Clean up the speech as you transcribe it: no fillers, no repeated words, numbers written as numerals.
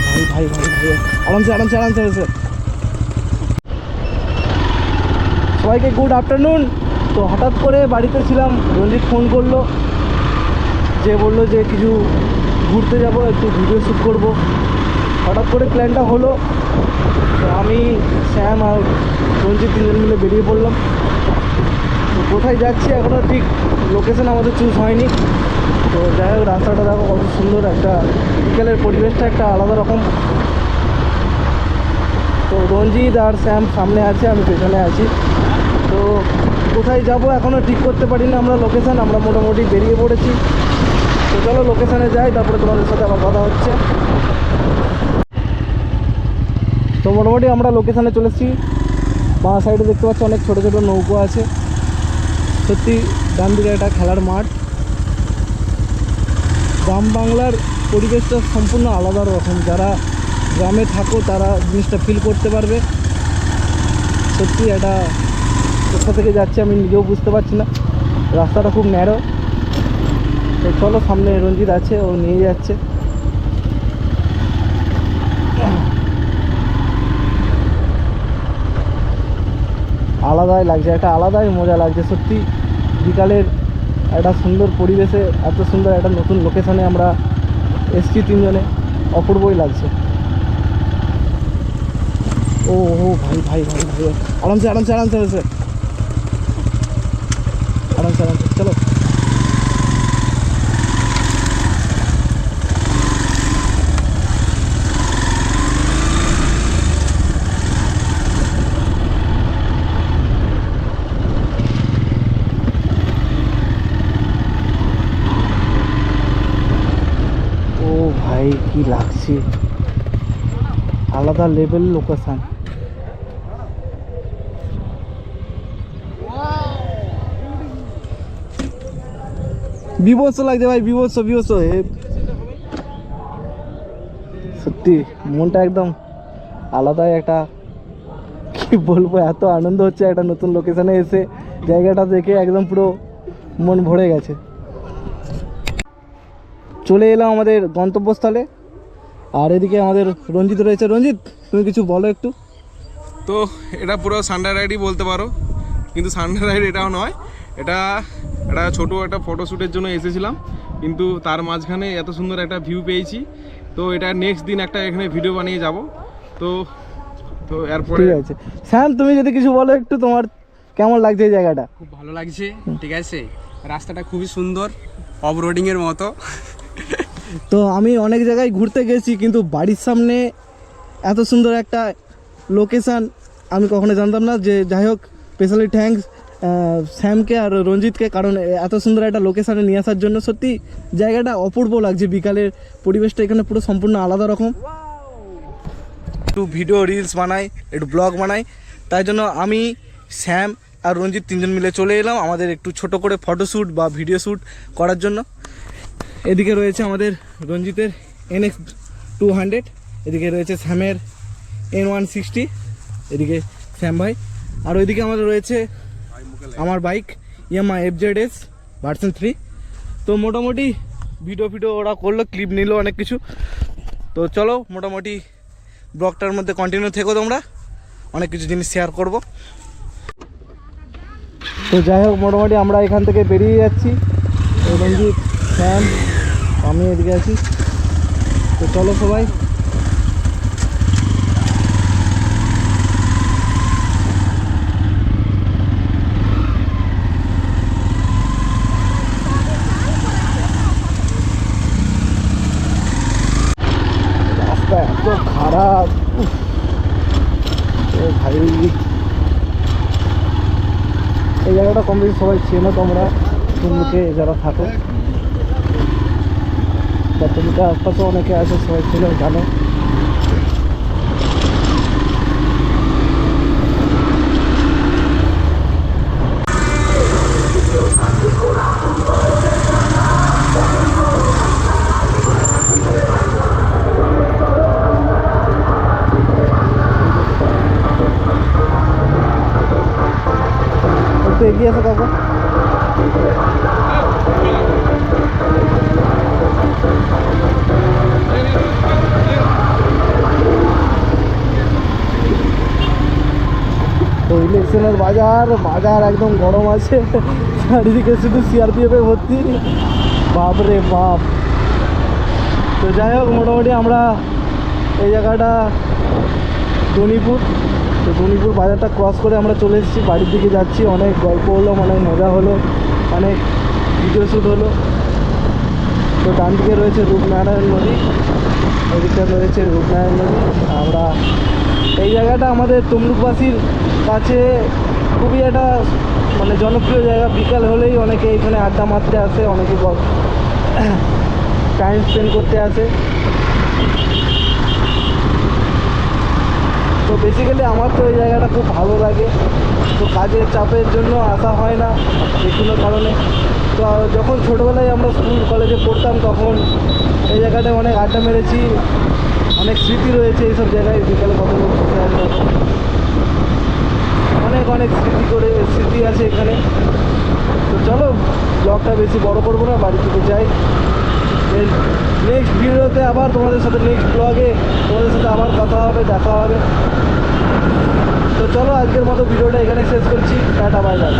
ভাই ভাই ভাই ভাই আরামসে আরামসে আরামসে আরামসে। সবাইকে গুড আফটারনুন। তো হঠাৎ করে বাড়িতে ছিলাম, রঞ্জিত ফোন করলো, যে বললো যে কিছু ঘুরতে যাব, একটু ভিডিও শ্যুট করবো। হঠাৎ করে প্ল্যানটা হলো, তো আমি, শ্যাম আর রঞ্জিত তিনজন মিলে বেরিয়ে পড়লাম। তো কোথায় যাচ্ছি এখনও ঠিক লোকেশন আমাদের চুজ হয়নি। তো যাই হোক, রাস্তাটা দেখো কত সুন্দর, একটা বিকেলের পরিবেশটা একটা আলাদা রকম। তো রঞ্জিত আর শ্যাম সামনে আছে, আমি পেছনে আছি। তো কোথায় যাব এখনও ঠিক করতে পারি না আমরা লোকেশান। আমরা মোটামুটি বেরিয়ে পড়েছি। তো চলো লোকেশানে যাই, তারপরে তোমাদের সাথে আবার কথা হচ্ছে। তো মোটামুটি আমরা লোকেশানে চলেছি। বাঁ সাইডে দেখতে পাচ্ছি অনেক ছোটো ছোটো নৌকো আছে। সত্যি ডান দিকে একটা খেলার মাঠ। গ্রাম বাংলার পরিবেশটা সম্পূর্ণ আলাদা রকম। যারা গ্রামে থাকো তারা জিনিসটা ফিল করতে পারবে। সত্যি এটা কোথা থেকে যাচ্ছে আমি নিজেও বুঝতে পারছি না, রাস্তাটা খুব ন্যারো। তো চলো, সামনে রঞ্জিত আছে, ও নিয়ে যাচ্ছে। আলাদাই লাগছে, একটা আলাদাই মজা লাগছে সত্যি। বিকালের একটা সুন্দর পরিবেশে, এত সুন্দর একটা নতুন লোকেশানে আমরা এসছি তিনজনে, অপূর্বই লাগছে। ও ও ভাই ভাই ভাই ভাই আরামসে আরামসে আরামসে আরামসে আরামসে আরামসে চলো। ও ভাই কি লাগছে, আলাদা লেভেল লোকেশন। বিভৎস লাগছে ভাই, বিভৎস বিভৎস। সত্যি মনটা একদম আলাদাই একটা, কি বলবো, এত আনন্দ হচ্ছে একটা নতুন লোকেশনে এসে। জায়গাটা দেখে একদম পুরো মন ভরে গেছে। চলে এলাম আমাদের গন্তব্যস্থলে। আর এদিকে আমাদের রঞ্জিত রয়েছে। রঞ্জিত, তুমি কিছু বলো একটু। তো এটা পুরো সানডে রাইডই বলতে পারো, কিন্তু সানডে রাইড এটাও নয়। এটা একটা ছোটো একটা ফটোশ্যুটের জন্য এসেছিলাম, কিন্তু তার মাঝখানে এত সুন্দর একটা ভিউ পেয়েছি। তো এটা নেক্সট দিন একটা এখানে ভিডিও বানিয়ে যাব। তো তো এরপরে ঠিক আছে শ্যাম, তুমি যদি কিছু বলো একটু, তোমার কেমন লাগছে এই জায়গাটা? খুব ভালো লাগছে, ঠিক আছে। রাস্তাটা খুবই সুন্দর, অফরোডিংয়ের মতো। তো আমি অনেক জায়গায় ঘুরতে গেছি, কিন্তু বাড়ির সামনে এত সুন্দর একটা লোকেশান আমি কখনো জানতাম না। যে যাই হোক, স্পেশালি থ্যাঙ্কস শ্যামকে আর রঞ্জিতকে, কারণ এত সুন্দর একটা লোকেশানে নিয়ে আসার জন্য। সত্যি জায়গাটা অপূর্ব লাগছে, বিকালের পরিবেশটা এখানে পুরো সম্পূর্ণ আলাদা রকম। একটু ভিডিও রিলস বানাই, একটু ব্লগ বানাই, তাই জন্য আমি, শ্যাম আর রঞ্জিত তিনজন মিলে চলে এলাম আমাদের একটু ছোট করে ফটোশ্যুট বা ভিডিও শ্যুট করার জন্য। এদিকে রয়েছে আমাদের রঞ্জিতের NX 200, এদিকে রয়েছে শ্যামের N160, এদিকে শ্যাম ভাই, আর ওইদিকে আমাদের রয়েছে আমার বাইক Yamaha FZS ভার্সন 3। তো মোটামুটি ভিডিও ওরা করলো, ক্লিপ নিল অনেক কিছু। তো চলো মোটামুটি ব্লগটার মধ্যে কন্টিনিউ থেকো তোমরা, অনেক কিছু জিনিস শেয়ার করব। তো যাই হোক, মোটামুটি আমরা এখান থেকে বেরিয়ে যাচ্ছি। রঞ্জিত, শ্যাম, আমি এদিকে আছি। তো চলো সবাই। রাস্তা এত খারাপ, ও ভাই। এই জায়গাটা কম বেশি সবাই চেনো তোমরা, তুমলুকে যারা থাকো বা তুমলুকে আশপাশে অনেকে আছে, সবাই চেনো, জানো। একটু এগিয়ে আসো কাকু। সেকশনের বাজার বাজার একদম গরম আছে, চারিদিকে শুধু সিআরপিএফ এ ভর্তি, বাপরে বাপ। তো যাই হোক, মোটামুটি আমরা এই জায়গাটা দনিপুর, তো দনিপুর বাজারটা ক্রস করে আমরা চলে এসেছি, বাড়ির দিকে যাচ্ছি। অনেক গল্প হলো, অনেক মজা হলো, অনেক ভিডিও শ্যুট হলো। তো ডান দিকে রয়েছে রূপনারায়ণ নদী, ওদিকটা রয়েছে রূপনারায়ণ নদী। আমরা এই জায়গাটা আমাদের তমলুকবাসীর কাছে খুবই একটা মানে জনপ্রিয় জায়গা। বিকাল হলেই অনেকে এখানে আড্ডা মারতে আসে, অনেকে টাইম স্পেন্ড করতে আসে। তো বেসিক্যালি আমার তো এই জায়গাটা খুব ভালো লাগে। তো কাজের চাপের জন্য আসা হয় না বিভিন্ন কারণে। তো যখন ছোটোবেলায় আমরা স্কুল কলেজে পড়তাম তখন এই জায়গাটায় অনেক আড্ডা মেরেছি, অনেক স্মৃতি রয়েছে এইসব জায়গায়। বিকালে কত লোক বসে আছে, অনেক অনেক স্মৃতি আছে এখানে। তো চলো, ব্লগটা বেশি বড় করবো না, বাড়ি থেকে যাই। নেক্সট ভিডিওতে আবার তোমাদের সাথে, নেক্সট ব্লগে তোমাদের সাথে আবার কথা হবে, দেখা হবে। তো চলো, আজকের মতো ভিডিওটা এখানে শেষ করছি। Tata, bye bye.